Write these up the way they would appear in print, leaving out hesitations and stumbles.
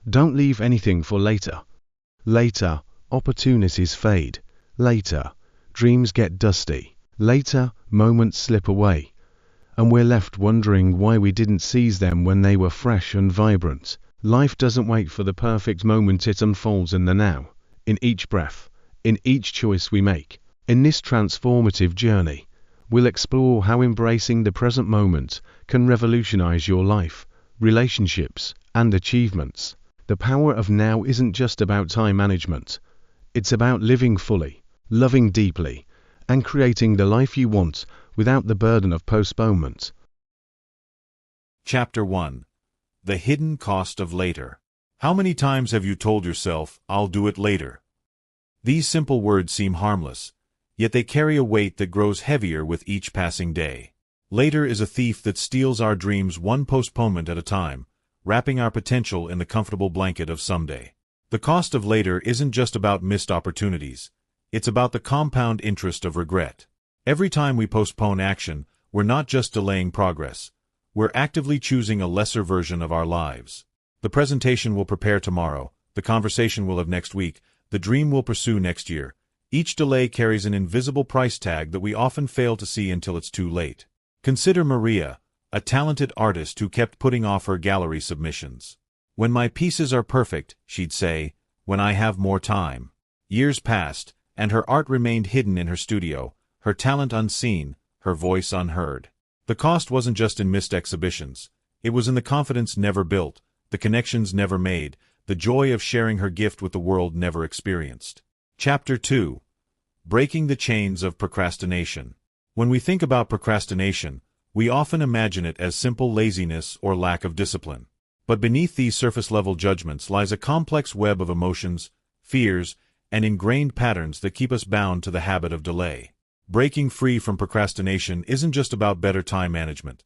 Don't leave anything for later. Later, opportunities fade. Later, dreams get dusty. Later, moments slip away. And we're left wondering why we didn't seize them when they were fresh and vibrant. Life doesn't wait for the perfect moment, it unfolds in the now, in each breath, in each choice we make. In this transformative journey, we'll explore how embracing the present moment can revolutionize your life, relationships, and achievements. The power of now isn't just about time management. It's about living fully, loving deeply, and creating the life you want without the burden of postponement. Chapter 1. The Hidden Cost of Later. How many times have you told yourself, "I'll do it later"? These simple words seem harmless, yet they carry a weight that grows heavier with each passing day. Later is a thief that steals our dreams one postponement at a time, wrapping our potential in the comfortable blanket of someday. The cost of later isn't just about missed opportunities. It's about the compound interest of regret. Every time we postpone action, we're not just delaying progress. We're actively choosing a lesser version of our lives. The presentation will prepare tomorrow, the conversation will have next week, the dream will pursue next year. Each delay carries an invisible price tag that we often fail to see until it's too late. Consider Maria, a talented artist who kept putting off her gallery submissions. "When my pieces are perfect," she'd say, "when I have more time." Years passed, and her art remained hidden in her studio, her talent unseen, her voice unheard. The cost wasn't just in missed exhibitions. It was in the confidence never built, the connections never made, the joy of sharing her gift with the world never experienced. Chapter 2. Breaking the Chains of Procrastination. When we think about procrastination, we often imagine it as simple laziness or lack of discipline. But beneath these surface-level judgments lies a complex web of emotions, fears, and ingrained patterns that keep us bound to the habit of delay. Breaking free from procrastination isn't just about better time management.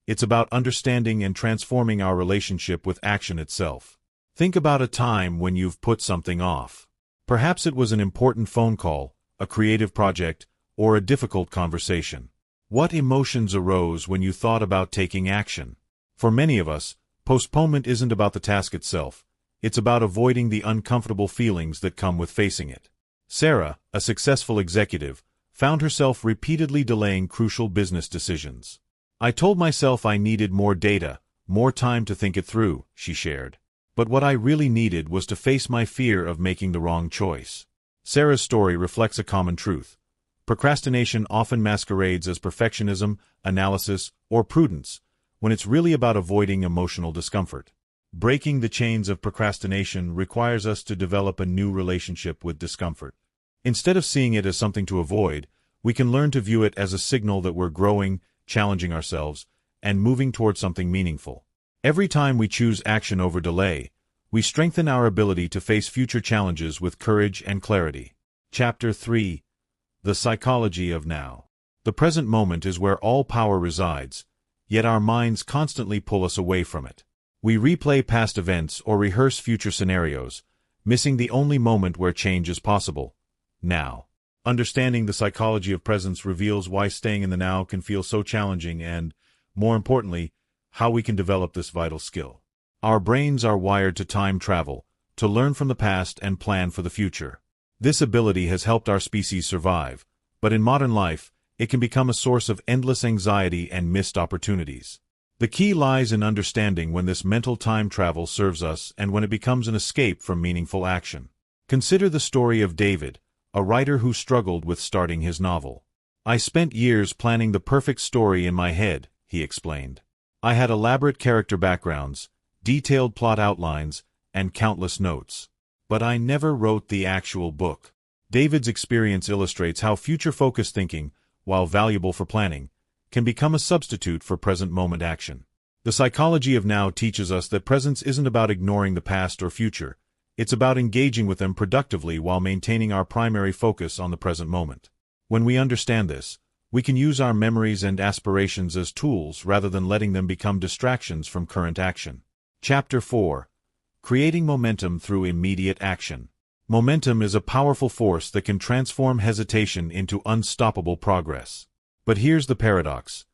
It's about understanding and transforming our relationship with action itself. Think about a time when you've put something off. Perhaps it was an important phone call, a creative project, or a difficult conversation. What emotions arose when you thought about taking action? For many of us, postponement isn't about the task itself. It's about avoiding the uncomfortable feelings that come with facing it. Sarah, a successful executive, found herself repeatedly delaying crucial business decisions. "I told myself I needed more data, more time to think it through," she shared. "But what I really needed was to face my fear of making the wrong choice." Sarah's story reflects a common truth. Procrastination often masquerades as perfectionism, analysis, or prudence, when it's really about avoiding emotional discomfort. Breaking the chains of procrastination requires us to develop a new relationship with discomfort. Instead of seeing it as something to avoid, we can learn to view it as a signal that we're growing, challenging ourselves, and moving toward something meaningful. Every time we choose action over delay, we strengthen our ability to face future challenges with courage and clarity. Chapter 3. The Psychology of Now. The present moment is where all power resides, yet our minds constantly pull us away from it. We replay past events or rehearse future scenarios, missing the only moment where change is possible: now. Understanding the psychology of presence reveals why staying in the now can feel so challenging and, more importantly, how we can develop this vital skill. Our brains are wired to time travel, to learn from the past and plan for the future. This ability has helped our species survive, but in modern life, it can become a source of endless anxiety and missed opportunities. The key lies in understanding when this mental time travel serves us and when it becomes an escape from meaningful action. Consider the story of David, a writer who struggled with starting his novel. "I spent years planning the perfect story in my head," he explained. "I had elaborate character backgrounds, detailed plot outlines, and countless notes. But I never wrote the actual book." David's experience illustrates how future-focused thinking, while valuable for planning, can become a substitute for present-moment action. The psychology of now teaches us that presence isn't about ignoring the past or future. It's about engaging with them productively while maintaining our primary focus on the present moment. When we understand this, we can use our memories and aspirations as tools rather than letting them become distractions from current action. Chapter 4. Creating Momentum Through Immediate Action. Momentum is a powerful force that can transform hesitation into unstoppable progress. But here's the paradox.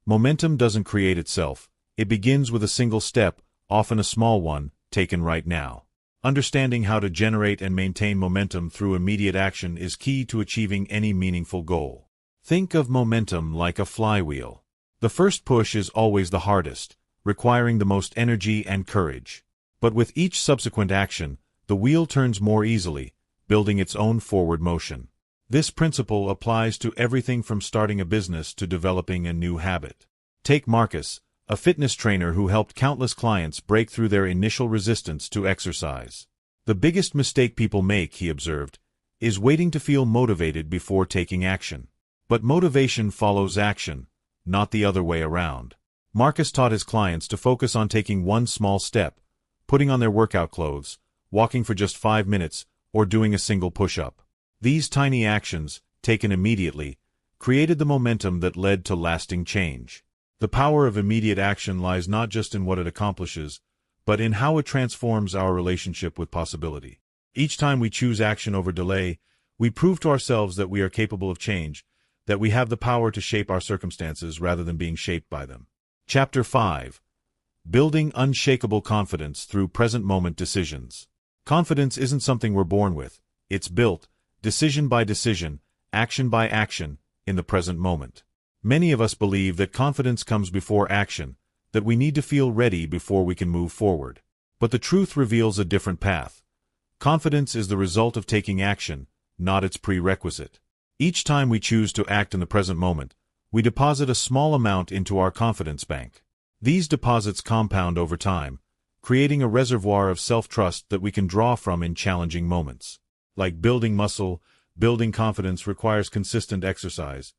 Momentum doesn't create itself. It begins with a single step, often a small one, taken right now. Understanding how to generate and maintain momentum through immediate action is key to achieving any meaningful goal. Think of momentum like a flywheel. The first push is always the hardest, requiring the most energy and courage. But with each subsequent action, the wheel turns more easily, building its own forward motion. This principle applies to everything from starting a business to developing a new habit. Take Marcus, a fitness trainer who helped countless clients break through their initial resistance to exercise. The biggest mistake people make, he observed, is waiting to feel motivated before taking action. But motivation follows action, not the other way around. Marcus taught his clients to focus on taking one small step, putting on their workout clothes, walking for just 5 minutes, or doing a single push-up. These tiny actions, taken immediately, created the momentum that led to lasting change. The power of immediate action lies not just in what it accomplishes, but in how it transforms our relationship with possibility. Each time we choose action over delay, we prove to ourselves that we are capable of change, that we have the power to shape our circumstances rather than being shaped by them. Chapter 5. Building Unshakable Confidence Through Present-Moment Decisions. Confidence isn't something we're born with. It's built, decision by decision, action by action, in the present moment. Many of us believe that confidence comes before action, that we need to feel ready before we can move forward. But the truth reveals a different path. Confidence is the result of taking action, not its prerequisite. Each time we choose to act in the present moment, we deposit a small amount into our confidence bank. These deposits compound over time, creating a reservoir of self-trust that we can draw from in challenging moments. Like building muscle, building confidence requires consistent exercise.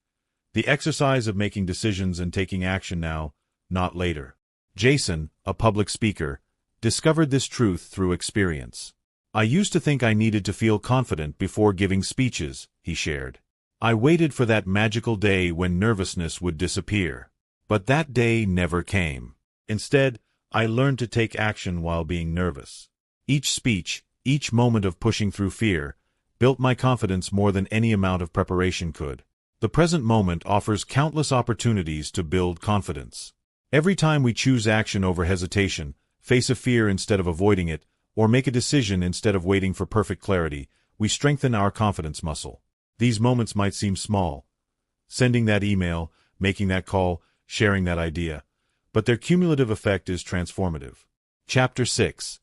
The exercise of making decisions and taking action now, not later. Jason, a public speaker, discovered this truth through experience. I used to think I needed to feel confident before giving speeches, he shared. I waited for that magical day when nervousness would disappear. But that day never came. Instead, I learned to take action while being nervous. Each speech, each moment of pushing through fear, built my confidence more than any amount of preparation could. The present moment offers countless opportunities to build confidence. Every time we choose action over hesitation, face a fear instead of avoiding it, or make a decision instead of waiting for perfect clarity, we strengthen our confidence muscle. These moments might seem small. Sending that email, making that call, sharing that idea. But their cumulative effect is transformative. Chapter 6.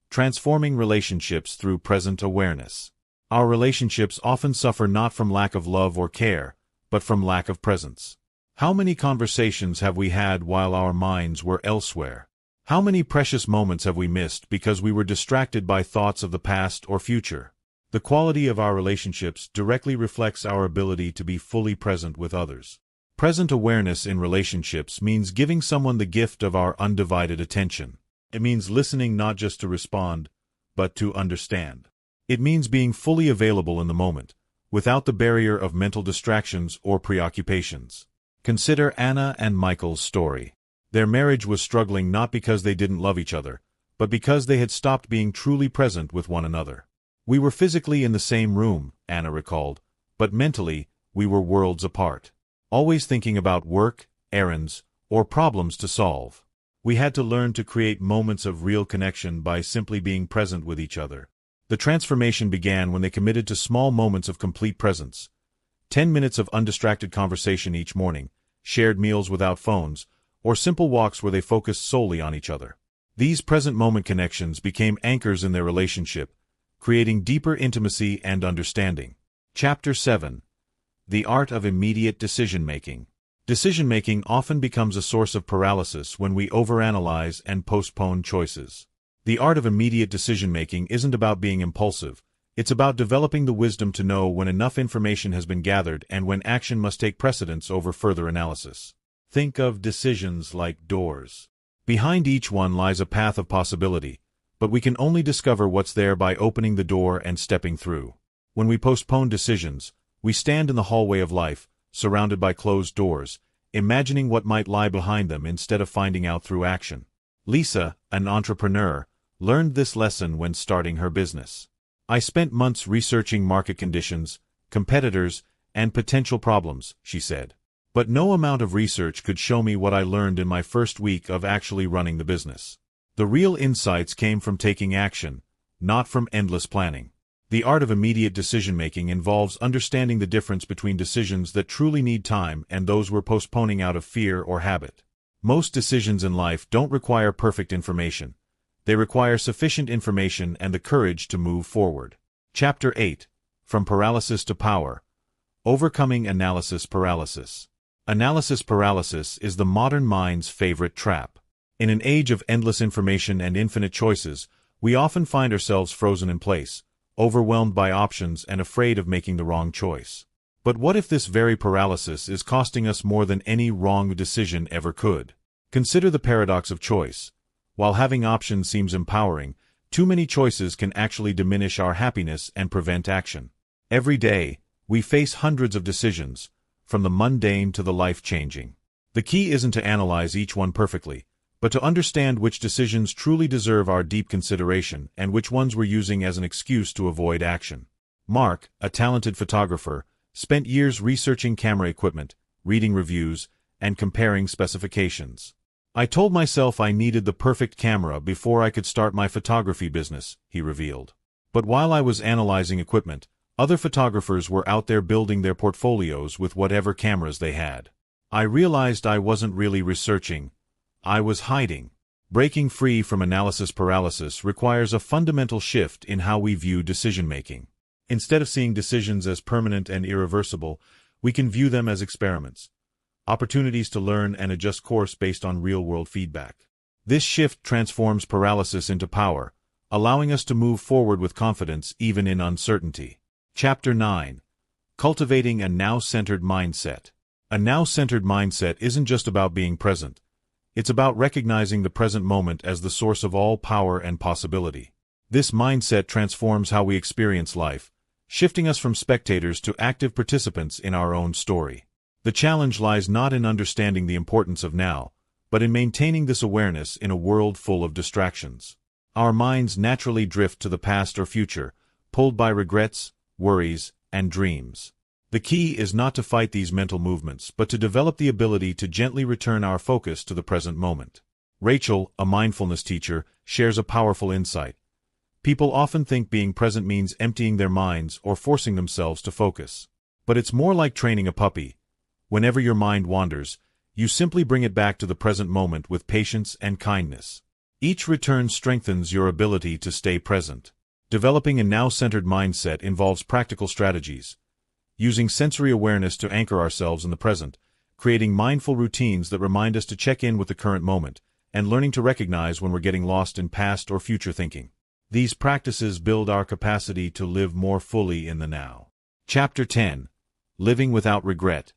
Transforming Relationships Through Present Awareness. Our relationships often suffer not from lack of love or care, but from lack of presence. How many conversations have we had while our minds were elsewhere? How many precious moments have we missed because we were distracted by thoughts of the past or future? The quality of our relationships directly reflects our ability to be fully present with others. Present awareness in relationships means giving someone the gift of our undivided attention. It means listening not just to respond, but to understand. It means being fully available in the moment, without the barrier of mental distractions or preoccupations. Consider Anna and Michael's story. Their marriage was struggling not because they didn't love each other, but because they had stopped being truly present with one another. We were physically in the same room, Anna recalled, but mentally, we were worlds apart. Always thinking about work, errands, or problems to solve. We had to learn to create moments of real connection by simply being present with each other. The transformation began when they committed to small moments of complete presence. 10 minutes of undistracted conversation each morning, shared meals without phones, or simple walks where they focused solely on each other. These present moment connections became anchors in their relationship, creating deeper intimacy and understanding. Chapter 7. The Art of Immediate Decision-Making. Decision-making often becomes a source of paralysis when we overanalyze and postpone choices. The art of immediate decision-making isn't about being impulsive. It's about developing the wisdom to know when enough information has been gathered and when action must take precedence over further analysis. Think of decisions like doors. Behind each one lies a path of possibility, but we can only discover what's there by opening the door and stepping through. When we postpone decisions, we stand in the hallway of life, surrounded by closed doors, imagining what might lie behind them instead of finding out through action. Lisa, an entrepreneur, learned this lesson when starting her business. I spent months researching market conditions, competitors, and potential problems, she said. But no amount of research could show me what I learned in my first week of actually running the business. The real insights came from taking action, not from endless planning. The art of immediate decision-making involves understanding the difference between decisions that truly need time and those we're postponing out of fear or habit. Most decisions in life don't require perfect information. They require sufficient information and the courage to move forward. Chapter 8. From Paralysis to Power. Overcoming Analysis Paralysis. Analysis paralysis is the modern mind's favorite trap. In an age of endless information and infinite choices, we often find ourselves frozen in place, overwhelmed by options and afraid of making the wrong choice. But what if this very paralysis is costing us more than any wrong decision ever could? Consider the paradox of choice. While having options seems empowering, too many choices can actually diminish our happiness and prevent action. Every day, we face hundreds of decisions, from the mundane to the life-changing. The key isn't to analyze each one perfectly, but to understand which decisions truly deserve our deep consideration and which ones we're using as an excuse to avoid action. Mark, a talented photographer, spent years researching camera equipment, reading reviews, and comparing specifications. "I told myself I needed the perfect camera before I could start my photography business," he revealed. But while I was analyzing equipment, other photographers were out there building their portfolios with whatever cameras they had. I realized I wasn't really researching. I was hiding. Breaking free from analysis paralysis requires a fundamental shift in how we view decision-making. Instead of seeing decisions as permanent and irreversible, we can view them as experiments, opportunities to learn and adjust course based on real-world feedback. This shift transforms paralysis into power, allowing us to move forward with confidence even in uncertainty. Chapter 9. Cultivating a Now-Centered Mindset. A now-centered mindset isn't just about being present. It's about recognizing the present moment as the source of all power and possibility. This mindset transforms how we experience life, shifting us from spectators to active participants in our own story. The challenge lies not in understanding the importance of now, but in maintaining this awareness in a world full of distractions. Our minds naturally drift to the past or future, pulled by regrets, worries, and dreams. The key is not to fight these mental movements, but to develop the ability to gently return our focus to the present moment. Rachel, a mindfulness teacher, shares a powerful insight. People often think being present means emptying their minds or forcing themselves to focus. But it's more like training a puppy. Whenever your mind wanders, you simply bring it back to the present moment with patience and kindness. Each return strengthens your ability to stay present. Developing a now-centered mindset involves practical strategies. Using sensory awareness to anchor ourselves in the present, creating mindful routines that remind us to check in with the current moment, and learning to recognize when we're getting lost in past or future thinking. These practices build our capacity to live more fully in the now. Chapter 10. Living Without Regret.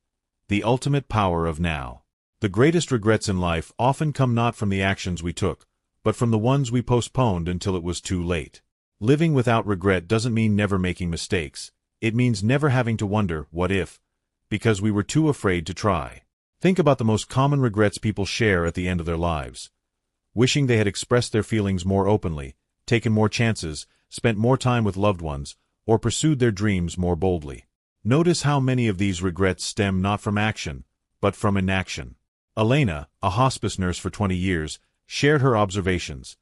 The Ultimate Power of Now. The greatest regrets in life often come not from the actions we took, but from the ones we postponed until it was too late. Living without regret doesn't mean never making mistakes. It means never having to wonder, what if, because we were too afraid to try. Think about the most common regrets people share at the end of their lives. Wishing they had expressed their feelings more openly, taken more chances, spent more time with loved ones, or pursued their dreams more boldly. Notice how many of these regrets stem not from action, but from inaction. Elena, a hospice nurse for 20 years, shared her observations.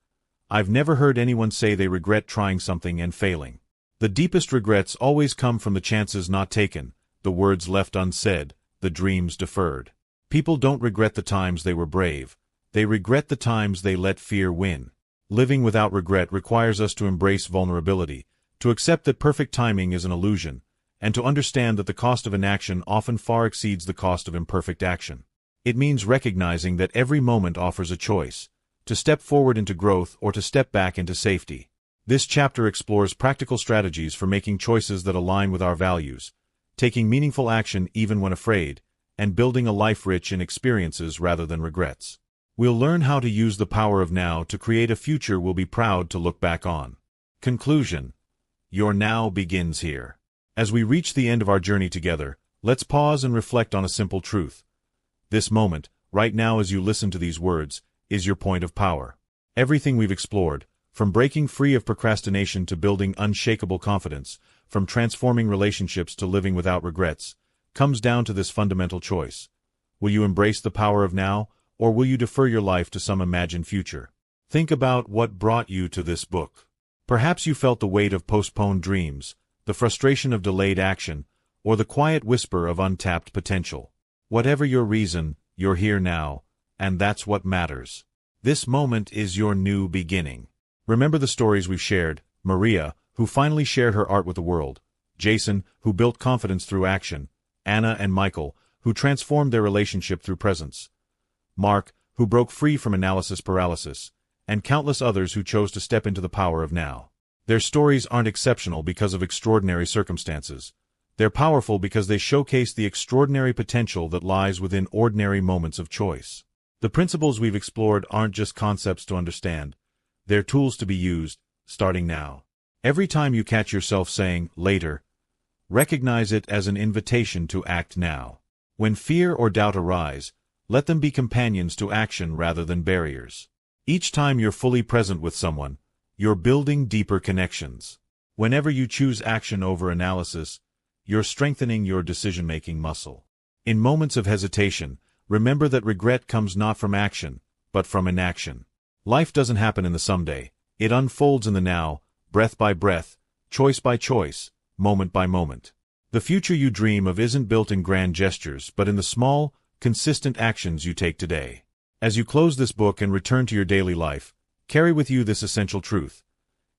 "I've never heard anyone say they regret trying something and failing. The deepest regrets always come from the chances not taken, the words left unsaid, the dreams deferred. People don't regret the times they were brave. They regret the times they let fear win." Living without regret requires us to embrace vulnerability, to accept that perfect timing is an illusion, and to understand that the cost of inaction often far exceeds the cost of imperfect action. It means recognizing that every moment offers a choice, to step forward into growth or to step back into safety. This chapter explores practical strategies for making choices that align with our values, taking meaningful action even when afraid, and building a life rich in experiences rather than regrets. We'll learn how to use the power of now to create a future we'll be proud to look back on. Conclusion. Your now begins here. As we reach the end of our journey together, let's pause and reflect on a simple truth. This moment, right now as you listen to these words, is your point of power. Everything we've explored, from breaking free of procrastination to building unshakable confidence, from transforming relationships to living without regrets, comes down to this fundamental choice. Will you embrace the power of now, or will you defer your life to some imagined future? Think about what brought you to this book. Perhaps you felt the weight of postponed dreams, the frustration of delayed action, or the quiet whisper of untapped potential. Whatever your reason, you're here now, and that's what matters. This moment is your new beginning. Remember the stories we've shared: Maria, who finally shared her art with the world; Jason, who built confidence through action; Anna and Michael, who transformed their relationship through presence; Mark, who broke free from analysis paralysis; and countless others who chose to step into the power of now. Their stories aren't exceptional because of extraordinary circumstances. They're powerful because they showcase the extraordinary potential that lies within ordinary moments of choice. The principles we've explored aren't just concepts to understand. They're tools to be used, starting now. Every time you catch yourself saying, "later," recognize it as an invitation to act now. When fear or doubt arise, let them be companions to action rather than barriers. Each time you're fully present with someone, you're building deeper connections. Whenever you choose action over analysis, you're strengthening your decision-making muscle. In moments of hesitation, remember that regret comes not from action, but from inaction. Life doesn't happen in the someday. It unfolds in the now, breath by breath, choice by choice, moment by moment. The future you dream of isn't built in grand gestures, but in the small, consistent actions you take today. As you close this book and return to your daily life, carry with you this essential truth.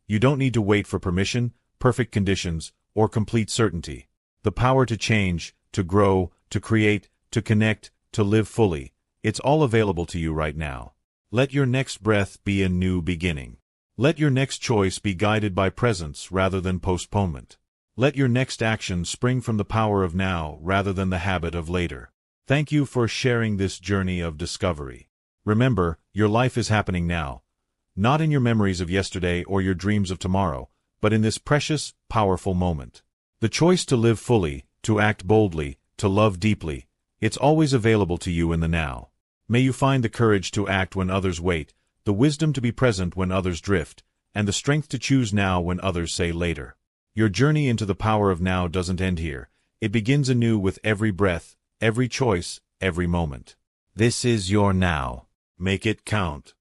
You don't need to wait for permission, perfect conditions, or complete certainty. The power to change, to grow, to create, to connect, to live fully, it's all available to you right now. Let your next breath be a new beginning. Let your next choice be guided by presence rather than postponement. Let your next action spring from the power of now rather than the habit of later. Thank you for sharing this journey of discovery. Remember, your life is happening now. Not in your memories of yesterday or your dreams of tomorrow, but in this precious, powerful moment. The choice to live fully, to act boldly, to love deeply, it's always available to you in the now. May you find the courage to act when others wait, the wisdom to be present when others drift, and the strength to choose now when others say later. Your journey into the power of now doesn't end here. It begins anew with every breath, every choice, every moment. This is your now. Make it count.